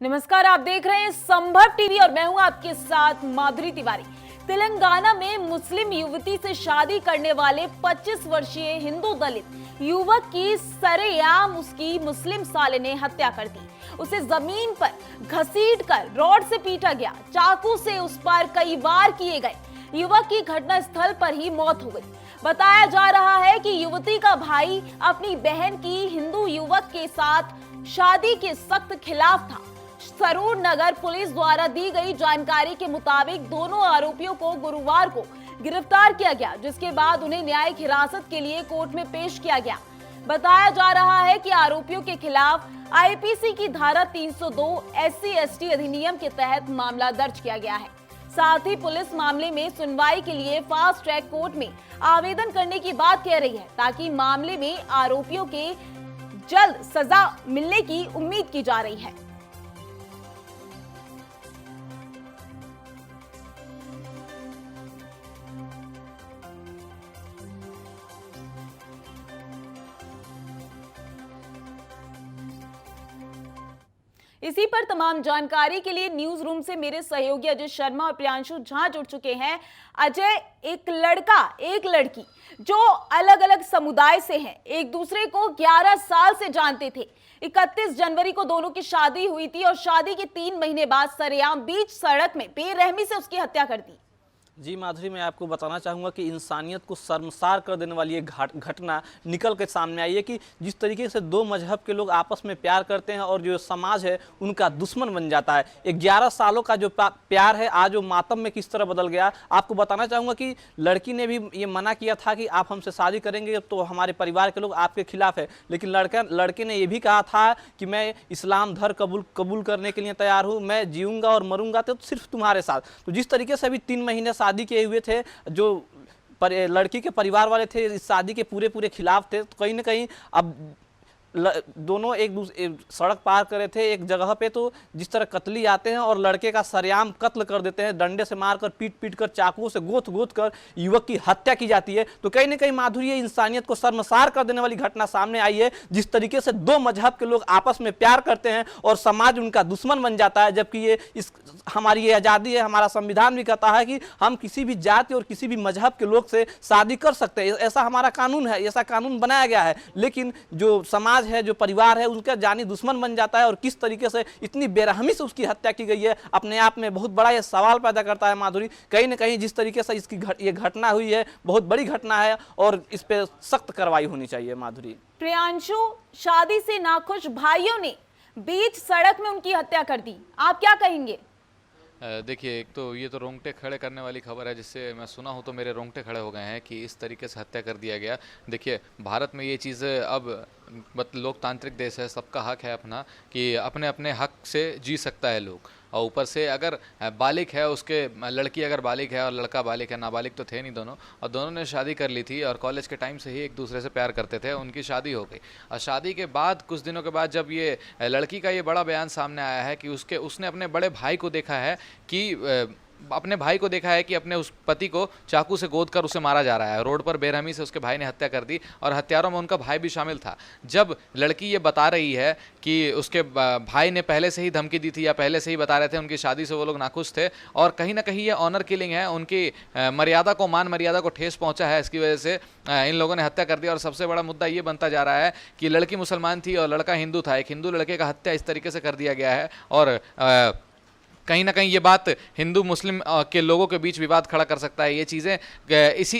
नमस्कार, आप देख रहे हैं संभव टीवी और मैं हूं आपके साथ माधुरी तिवारी। तेलंगाना में मुस्लिम युवती से शादी करने वाले 25 वर्षीय हिंदू दलित युवक की सरेआम उसकी मुस्लिम साले ने हत्या कर दी। उसे जमीन पर घसीटकर रॉड से पीटा गया, चाकू से उस पर कई वार किए गए। युवक की घटना स्थल पर ही मौत हो गई। बताया जा रहा है कि युवती का भाई अपनी बहन की हिंदू युवक के साथ शादी के सख्त खिलाफ था। सरूर नगर पुलिस द्वारा दी गई जानकारी के मुताबिक दोनों आरोपियों को गुरुवार को गिरफ्तार किया गया, जिसके बाद उन्हें न्यायिक हिरासत के लिए कोर्ट में पेश किया गया। बताया जा रहा है कि आरोपियों के खिलाफ आईपीसी की धारा 302 SC/ST अधिनियम के तहत मामला दर्ज किया गया है। साथ ही पुलिस मामले में सुनवाई के लिए फास्ट ट्रैक कोर्ट में आवेदन करने की बात कह रही है, ताकि मामले में आरोपियों के जल्द सजा मिलने की उम्मीद की जा रही है। इसी पर तमाम जानकारी के लिए न्यूज रूम से मेरे सहयोगी अजय शर्मा और प्रियांशु झा जुड़ चुके हैं। अजय, एक लड़का एक लड़की जो अलग अलग समुदाय से हैं, एक दूसरे को 11 साल से जानते थे। 31 जनवरी को दोनों की शादी हुई थी और शादी के 3 महीने बाद सरेआम बीच सड़क में बेरहमी से उसकी हत्या कर दी। जी माधुरी, मैं आपको बताना चाहूँगा कि इंसानियत को शर्मसार कर देने वाली ये घटना निकल के सामने आई है कि जिस तरीके से दो मजहब के लोग आपस में प्यार करते हैं और जो समाज है उनका दुश्मन बन जाता है। 11 सालों का जो प्यार है आज वो मातम में किस तरह बदल गया। आपको बताना चाहूँगा कि लड़की ने भी ये मना किया था कि आप हमसे शादी करेंगे तो हमारे परिवार के लोग आपके खिलाफ है, लेकिन लड़के ने ये भी कहा था कि मैं इस्लाम धर्म कबूल करने के लिए तैयार हूँ, मैं जीऊँगा और मरूंगा तो सिर्फ तुम्हारे साथ। तो जिस तरीके से अभी 3 महीने शादी किए हुए थे, जो लड़की के परिवार वाले थे इस शादी के पूरे खिलाफ थे, तो कहीं ना कहीं अब दोनों एक दूसरे सड़क पार कर रहे थे एक जगह पे, तो जिस तरह कतली आते हैं और लड़के का सरेआम कत्ल कर देते हैं, डंडे से मारकर पीट कर चाकुओं से गोत कर युवक की हत्या की जाती है। तो कहीं ना कहीं माधुरी इंसानियत को शर्मसार कर देने वाली घटना सामने आई है। जिस तरीके से दो मजहब के लोग आपस में प्यार करते हैं और समाज उनका दुश्मन बन जाता है, जबकि ये हमारी ये आज़ादी है, हमारा संविधान भी कहता है कि हम किसी भी जाति और किसी भी मजहब के लोग से शादी कर सकते हैं। ऐसा हमारा कानून है, ऐसा कानून बनाया गया है, लेकिन जो समाज है, जो परिवार है, उनका जानी दुश्मन बन जाता है। और किस तरीके से इतनी बेरहमी से उसकी हत्या की गई है, अपने आप में बहुत बड़ा ये सवाल पैदा करता है माधुरी। कहीं ना कहीं जिस तरीके से इसकी ये घटना हुई है बहुत बड़ी घटना है और इस पे सख्त कार्रवाई होनी चाहिए माधुरी। प्रियांशु, शादी से नाखुश भाइयों ने बीच सड़क में उनकी हत्या कर दी, आप क्या कहेंगे? देखिए, एक तो ये तो रोंगटे खड़े करने वाली खबर है, जिससे मैं सुना हूँ तो मेरे रोंगटे खड़े हो गए हैं कि इस तरीके से हत्या कर दिया गया। देखिए, भारत में ये चीज़ अब लोकतांत्रिक देश है, सबका हक है अपना कि अपने अपने हक से जी सकता है लोग। और ऊपर से अगर बालिग है, उसके लड़की अगर बालिग है और लड़का बालिग है, नाबालिग तो थे नहीं दोनों, और दोनों ने शादी कर ली थी और कॉलेज के टाइम से ही एक दूसरे से प्यार करते थे, उनकी शादी हो गई। और शादी के बाद कुछ दिनों के बाद जब ये लड़की का ये बड़ा बयान सामने आया है कि उसने अपने बड़े भाई को देखा है कि अपने उस पति को चाकू से गोद कर उसे मारा जा रहा है, रोड पर बेरहमी से उसके भाई ने हत्या कर दी और हत्यारों में उनका भाई भी शामिल था। जब लड़की ये बता रही है कि उसके भाई ने पहले से ही धमकी दी थी या पहले से ही बता रहे थे, उनकी शादी से वो लोग नाखुश थे और कहीं ना कहीं ये ऑनर किलिंग है, उनकी मान मर्यादा को ठेस पहुंचा है, इसकी वजह से इन लोगों ने हत्या कर दी। और सबसे बड़ा मुद्दा ये बनता जा रहा है कि लड़की मुसलमान थी और लड़का हिंदू था, एक हिंदू लड़के का हत्या इस तरीके से कर दिया गया है। और कहीं ना कहीं ये बात हिंदू मुस्लिम के लोगों के बीच विवाद खड़ा कर सकता है। ये चीज़ें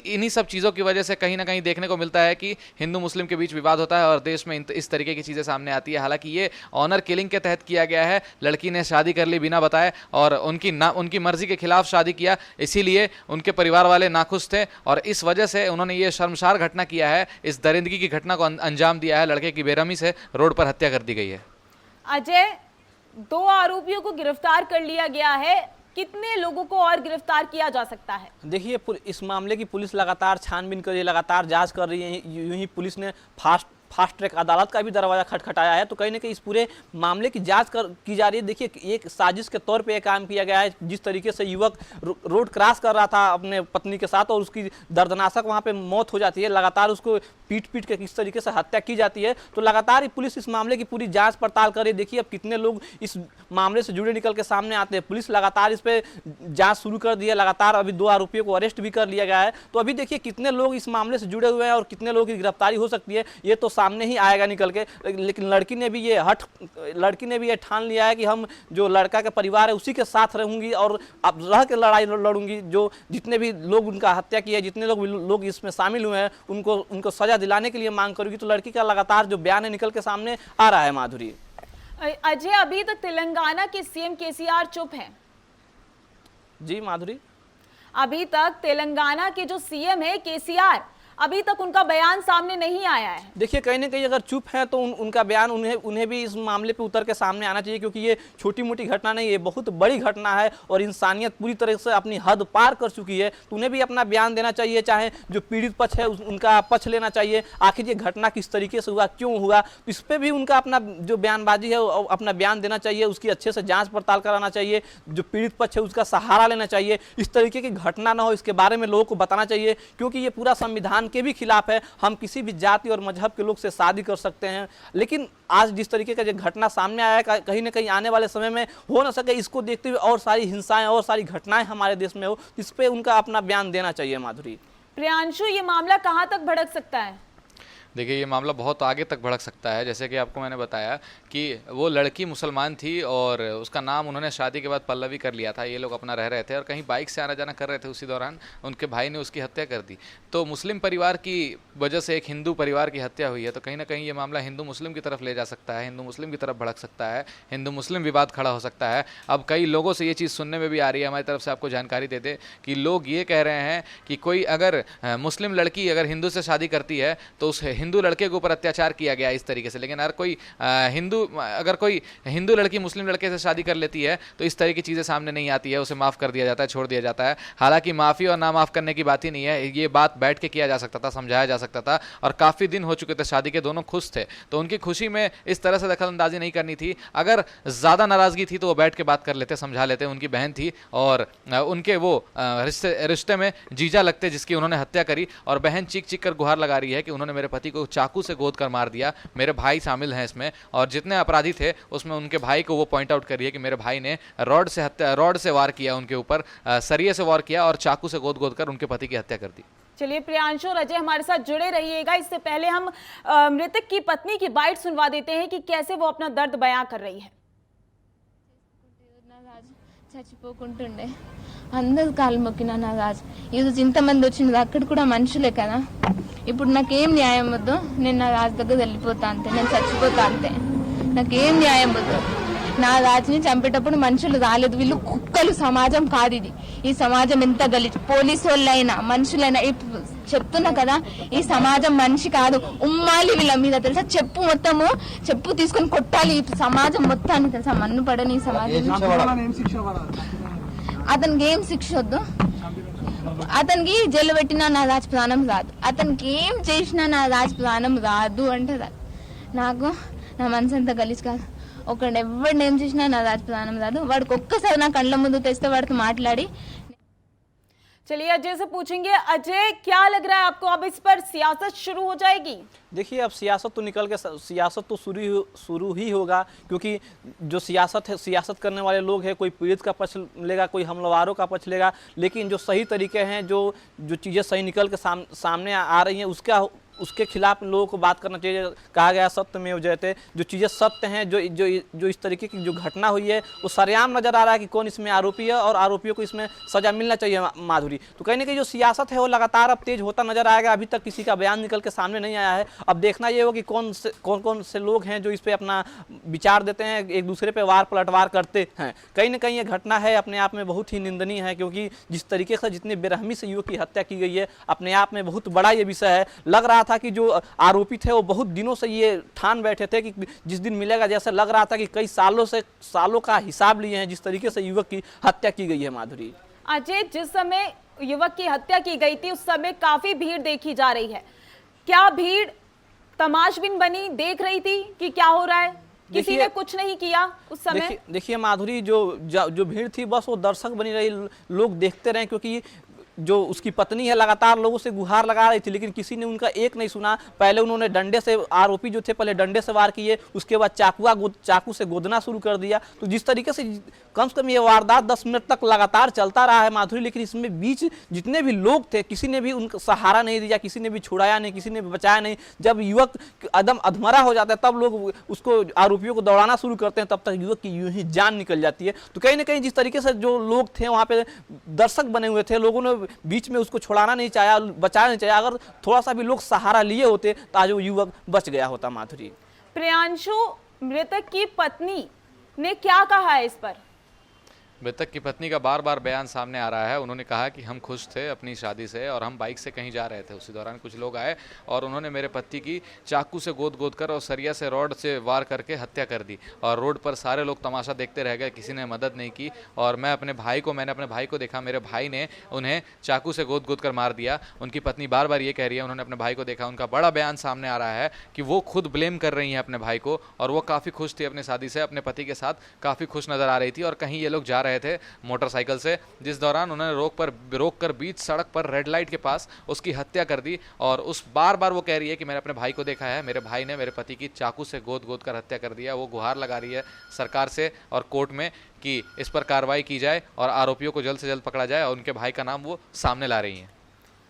इन्हीं सब चीज़ों की वजह से कहीं ना कहीं देखने को मिलता है कि हिंदू मुस्लिम के बीच विवाद होता है और देश में इस तरीके की चीज़ें सामने आती है। हालांकि ये ऑनर किलिंग के तहत किया गया है, लड़की ने शादी कर ली बिना बताए और उनकी मर्जी के खिलाफ शादी किया, इसीलिए उनके परिवार वाले नाखुश थे और इस वजह से उन्होंने ये शर्मसार घटना किया है, इस दरिंदगी की घटना को अंजाम दिया है। लड़के की बेरहमी से रोड पर हत्या कर दी गई है। अजय, 2 आरोपियों को गिरफ्तार कर लिया गया है, कितने लोगों को और गिरफ्तार किया जा सकता है? देखिए, इस मामले की पुलिस लगातार छानबीन कर रही है, लगातार जांच कर रही है। यूं ही पुलिस ने फास्ट फास्ट ट्रैक अदालत का भी दरवाजा खटखटाया है। तो कहीं ना कहीं इस पूरे मामले की जांच की जा रही है। देखिए, एक साजिश के तौर पे ये काम किया गया है। जिस तरीके से युवक रोड क्रॉस कर रहा था अपने पत्नी के साथ और उसकी दर्दनाशक वहाँ पे मौत हो जाती है, लगातार उसको पीट पीट के किस तरीके से हत्या की जाती है। तो लगातार ही पुलिस इस मामले की पूरी जांच पड़ताल कर रही है। देखिए अब कितने लोग इस मामले से जुड़े निकल के सामने आते हैं। पुलिस लगातार इस पे जांच शुरू कर दी है। लगातार अभी 2 आरोपियों को अरेस्ट भी कर लिया गया है। तो अभी देखिए कितने लोग इस मामले से जुड़े हुए हैं और कितने लोगों की गिरफ्तारी हो सकती है, ये तो सामने ही आएगा निकल के। लेकिन लड़की ने भी ये ठान लिया है कि हम जो लड़का का परिवार है उसी के साथ रहूंगी और अब रह के लड़ाई लड़ूंगी। जो जितने भी लोग उनका हत्या किए, जितने लोग इसमें शामिल हुए हैं, उनको सजा दिलाने के लिए मांग करूंगी। तो लड़की का लगातार जो बयान है निकल के सामने आ रहा है। माधुरी, अजय, अभी तक तेलंगाना के सीएम केसीआर चुप हैं। जी माधुरी, अभी तक तेलंगाना के जो सीएम है केसीआर, अभी तक उनका बयान सामने नहीं आया है। देखिए कहीं ना कहीं अगर चुप है तो उनका बयान उन्हें भी इस मामले पे उतर के सामने आना चाहिए, क्योंकि ये छोटी मोटी घटना नहीं, ये बहुत बड़ी घटना है और इंसानियत पूरी तरह से अपनी हद पार कर चुकी है। तो उन्हें भी अपना बयान देना चाहिए, चाहे जो पीड़ित पक्ष है उनका पक्ष लेना चाहिए। आखिर ये घटना किस तरीके से हुआ, क्यों हुआ, तो इस पर भी उनका अपना जो बयानबाजी है अपना बयान देना चाहिए। उसकी अच्छे से जाँच पड़ताल कराना चाहिए। जो पीड़ित पक्ष है उसका सहारा लेना चाहिए। इस तरीके की घटना ना हो, इसके बारे में लोगों को बताना चाहिए, क्योंकि ये पूरा संविधान के भी खिलाफ है। हम किसी भी जाति और मजहब के लोग से शादी कर सकते हैं, लेकिन आज जिस तरीके का जो घटना सामने आया है, कहीं ना कहीं आने वाले समय में हो ना सके। इसको देखते हुए और सारी हिंसाएं और सारी घटनाएं हमारे देश में हो, इस पे उनका अपना बयान देना चाहिए। माधुरी, प्रियांशु, ये मामला कहां तक भड़क सकता है? देखिए ये मामला बहुत आगे तक भड़क सकता है। जैसे कि आपको मैंने बताया कि वो लड़की मुसलमान थी और उसका नाम उन्होंने शादी के बाद पल्लवी कर लिया था। ये लोग अपना रह रहे थे और कहीं बाइक से आना जाना कर रहे थे, उसी दौरान उनके भाई ने उसकी हत्या कर दी। तो मुस्लिम परिवार की वजह से एक हिंदू परिवार की हत्या हुई है। तो कहीं ना कहीं ये मामला हिंदू मुस्लिम की तरफ ले जा सकता है, हिंदू मुस्लिम की तरफ भड़क सकता है, हिंदू मुस्लिम विवाद खड़ा हो सकता है। अब कई लोगों से ये चीज़ सुनने में भी आ रही है, हमारी तरफ से आपको जानकारी दे दे कि लोग ये कह रहे हैं कि कोई अगर मुस्लिम लड़की अगर हिंदू से शादी करती है तो उस हिंदू लड़के के ऊपर अत्याचार किया गया इस तरीके से। लेकिन अगर कोई हिंदू लड़की मुस्लिम लड़के से शादी कर लेती है तो इस तरह की चीज़ें सामने नहीं आती है, उसे माफ़ कर दिया जाता है, छोड़ दिया जाता है। हालांकि माफ़ी और ना माफ़ करने की बात ही नहीं है, ये बात बैठ के किया जा सकता था, समझाया जा सकता था। और काफ़ी दिन हो चुके थे शादी के, दोनों खुश थे, तो उनकी खुशी में इस तरह से दखलंदाजी नहीं करनी थी। अगर ज़्यादा नाराज़गी थी तो वो बैठ के बात कर लेते, समझा लेते। उनकी बहन थी और उनके वो रिश्ते में जीजा लगते जिसकी उन्होंने हत्या करी, और बहन चीख चीख कर गुहार लगा रही है कि उन्होंने मेरे पति को चाकू से गोद कर मार दिया, मेरे भाई शामिल हैं इसमें। और जितने अपराधी थे उसमें उनके भाई को वो पॉइंट आउट करिए कि मेरे भाई ने रॉड से वार किया उनके ऊपर, सरिये से वार किया और चाकू से गोद कर उनके पति की हत्या कर दी। चलिए प्रियांशु और अजय हमारे साथ जुड़े रहिएगा। इससे पहले हम मृतक की पत्नी की बाइट सुनवा देते हैं कि कैसे वो अपना दर्द बयां कर रही है। చచ్చిపోకుంటుండే అందరు కాలు మొక్కినా నా రాజు ఈరోజు ఇంతమంది వచ్చింది, అక్కడ కూడా మనుషులే కదా. ఇప్పుడు నాకేం న్యాయం వద్దు, నేను నా రాజు దగ్గర వెళ్ళిపోతా అంతే, నేను చచ్చిపోతా అంతే. నాకేం న్యాయం వద్దు. నా రాజుని చంపేటప్పుడు మనుషులు రాలేదు, వీళ్ళు కుక్కలు. సమాజం కాదు ఇది. ఈ సమాజం ఎంత గలీజ్, పోలీసు వాళ్ళైనా మనుషులైనా చెప్తున్నా కదా, ఈ సమాజం మనిషి కాదు. ఉమ్మాలి వీళ్ళ మీద తెలుసా, చెప్పు తీసుకొని కొట్టాలి ఈ సమాజం మొత్తాన్ని తెలుసా, మన్ను పడని ఈ సమాజం. అతనికి ఏం శిక్ష వద్దు, అతనికి జైలు పెట్టినా నా రాజు ప్రాణం రాదు, అతనికి ఏం చేసినా నా రాజు ప్రాణం రాదు అంటే రాదు. నాకు నా మనసు అంతా గలీజ్ కాదు. ఒకడు ఎవరిని ఏం చేసినా నా రాజు ప్రాణం రాదు. వాడికి ఒక్కసారి నా కళ్ళ ముందు తెస్తే వాడితో మాట్లాడి. चलिए अजय से पूछेंगे। अजय, क्या लग रहा है आपको, अब इस पर सियासत शुरू हो जाएगी? देखिए अब सियासत तो शुरू ही होगा, क्योंकि जो सियासत है, सियासत करने वाले लोग हैं, कोई पीड़ित का पक्ष लेगा, कोई हमलावरों का पक्ष लेगा। लेकिन जो सही तरीके हैं, जो चीज़ें सही निकल के सामने आ रही हैं, उसके खिलाफ लोगों को बात करना चाहिए। कहा गया सत्यमेव जयते, जो चीज़ें सत्य हैं, जो इस तरीके की जो घटना हुई है वो सरेआम नज़र आ रहा है कि कौन इसमें आरोपी है और आरोपियों को इसमें सज़ा मिलना चाहिए। माधुरी, तो कहीं ना कहीं जो सियासत है वो लगातार अब तेज होता नजर आएगा। अभी तक किसी का बयान निकल के सामने नहीं आया है। अब देखना ये हो कि कौन से लोग हैं जो इस पर अपना विचार देते हैं, एक दूसरे पर वार पलटवार करते हैं। कहीं ना कहीं ये घटना है अपने आप में बहुत ही निंदनीय है, क्योंकि जिस तरीके से जितनी बेरहमी से युवक की हत्या की गई है, अपने आप में बहुत बड़ा ये विषय है। लग रहा था कि जो आरोपी थे वो बहुत दिनों से ये ठान बैठे थे कि जिस दिन मिलेगा, जैसे लग रहा था कि कई सालों का हिसाब लिए हैं जिस तरीके से युवक की हत्या की गई है। माधुरी, अजय, जिस समय युवक की हत्या की गई थी उस समय काफी भीड़ देखी जा रही है, क्या भीड़ तमाशबीन बनी, देख रही थी कि क्या हो रहा है? किसी ने कुछ नहीं किया उस समय? देखिए माधुरी, जो भीड़ थी बस वो दर्शक बनी रही, लोग देखते रहे, क्योंकि जो उसकी पत्नी है लगातार लोगों से गुहार लगा रही थी, लेकिन किसी ने उनका एक नहीं सुना। पहले उन्होंने डंडे से, आरोपी जो थे पहले डंडे से वार किए, उसके बाद चाकू से गोदना शुरू कर दिया। तो जिस तरीके से कम से कम ये वारदात 10 मिनट तक लगातार चलता रहा है माधुरी, लेकिन इसमें बीच जितने भी लोग थे किसी ने भी उनका सहारा नहीं दिया, किसी ने भी छुड़ाया नहीं, किसी ने भी बचाया नहीं। जब युवक अदम अधमरा हो जाता है तब लोग उसको, आरोपियों को दौड़ाना शुरू करते हैं, तब तक युवक की यूं ही जान निकल जाती है। तो कहीं ना कहीं जिस तरीके से जो लोग थे वहाँ पे दर्शक बने हुए थे, लोगों ने बीच में उसको छुड़ाना नहीं चाहा, बचाना नहीं चाहा। अगर थोड़ा सा भी लोग सहारा लिए होते तो आज वो युवक बच गया होता। माधुरी, प्रियांशु, मृतक की पत्नी ने क्या कहा है इस पर? मृतक की पत्नी का बार बार बयान सामने आ रहा है। उन्होंने कहा कि हम खुश थे अपनी शादी से और हम बाइक से कहीं जा रहे थे, उसी दौरान कुछ लोग आए और उन्होंने मेरे पति की चाकू से गोद कर और सरिया से रॉड से वार करके हत्या कर दी। और रोड पर सारे लोग तमाशा देखते रह गए, किसी ने मदद नहीं की। और मैंने अपने भाई को देखा, मेरे भाई ने उन्हें चाकू से गोद कर मार दिया। उनकी पत्नी बार बार ये कह रही है उन्होंने अपने भाई को देखा। उनका बड़ा बयान सामने आ रहा है कि वो खुद ब्लेम कर रही हैं अपने भाई को, और वो काफ़ी खुश थी अपनी शादी से, अपने पति के साथ काफ़ी खुश नज़र आ रही थी। और कहीं ये लोग जा रहे थे मोटरसाइकिल से, जिस दौरान उन्होंने रोक कर बीच सड़क पर रेड लाइट के पास उसकी हत्या कर दी। और उस बार वो कह रही है कि मैंने अपने भाई को देखा है, मेरे भाई ने मेरे पति की चाकू से गोद कर हत्या कर दिया। वो गुहार लगा रही है सरकार से और कोर्ट में कि इस पर कार्रवाई की जाए और आरोपियों को जल्द से जल्द पकड़ा जाए, और उनके भाई का नाम वो सामने ला रही हैं।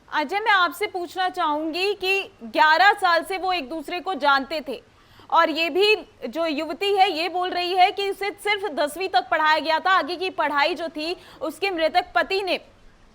अजय, मैं आपसे पूछना चाहूंगी कि 11 साल से वो एक दूसरे को जानते थे, और ये भी जो युवती है ये बोल रही है कि उसे सिर्फ 10वीं तक पढ़ाया गया था, आगे की पढ़ाई जो थी उसके मृतक पति ने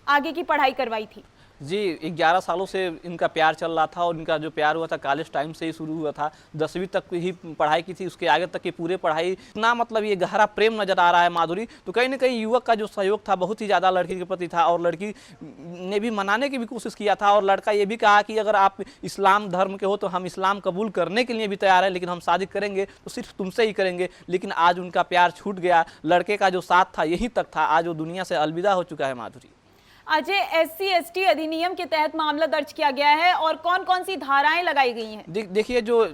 आगे की पढ़ाई करवाई थी। जी, 11 सालों से इनका प्यार चल रहा था, और इनका जो प्यार हुआ था कॉलेज टाइम से ही शुरू हुआ था। 10वीं तक ही पढ़ाई की थी, उसके आगे तक की पूरे पढ़ाई। इतना मतलब ये गहरा प्रेम नजर आ रहा है माधुरी। तो कहीं ना कहीं युवक का जो सहयोग था बहुत ही ज़्यादा लड़की के प्रति था, और लड़की ने भी मनाने की भी कोशिश किया था, और लड़का ये भी कहा कि अगर आप इस्लाम धर्म के हो तो हम इस्लाम कबूल करने के लिए भी तैयार हैं, लेकिन हम शादी करेंगे तो सिर्फ तुमसे ही करेंगे। लेकिन आज उनका प्यार छूट गया, लड़के का जो साथ था यहीं तक था, आज वो दुनिया से अलविदा हो चुका है। माधुरी, अजय, SC/ST अधिनियम के तहत मामला दर्ज किया गया है और कौन कौन सी धाराएं लगाई गई हैं? देखिए, जो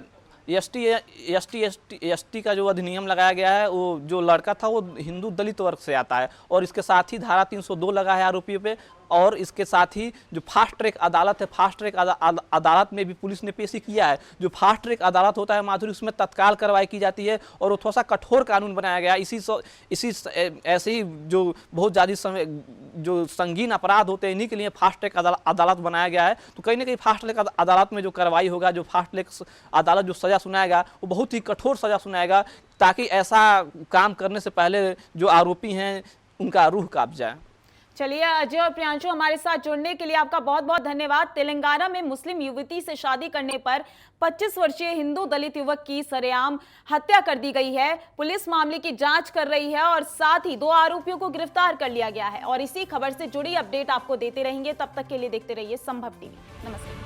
ST का जो अधिनियम लगाया गया है, वो जो लड़का था वो हिंदू दलित वर्ग से आता है, और इसके साथ ही धारा 302 लगा है आरोपियों पे। और इसके साथ ही जो फास्ट ट्रैक अदालत है, फास्ट ट्रैक अदालत में भी पुलिस ने पेशी किया है। जो फास्ट ट्रैक अदालत होता है माधुरी, उसमें तत्काल कार्रवाई की जाती है, और वो थोड़ा सा कठोर कानून बनाया गया। ऐसे ही जो बहुत ज़्यादा जो संगीन अपराध होते हैं इन्हीं के लिए फास्ट ट्रैक अदालत बनाया गया है। तो कहीं ना कहीं फास्ट ट्रैक अदालत में जो कार्रवाई होगा, जो फास्ट ट्रैक अदालत जो सज़ा सुनाएगा वो बहुत ही कठोर सज़ा सुनाएगा, ताकि ऐसा काम करने से पहले जो आरोपी हैं उनका रूह कांप जाए। चलिए, अजय और प्रियांशु, हमारे साथ जुड़ने के लिए आपका बहुत बहुत धन्यवाद। तेलंगाना में मुस्लिम युवती से शादी करने पर 25 वर्षीय हिंदू दलित युवक की सरेआम हत्या कर दी गई है। पुलिस मामले की जांच कर रही है और साथ ही 2 आरोपियों को गिरफ्तार कर लिया गया है। और इसी खबर से जुड़ी अपडेट आपको देते रहेंगे। तब तक के लिए देखते रहिए संभव टीवी। नमस्कार।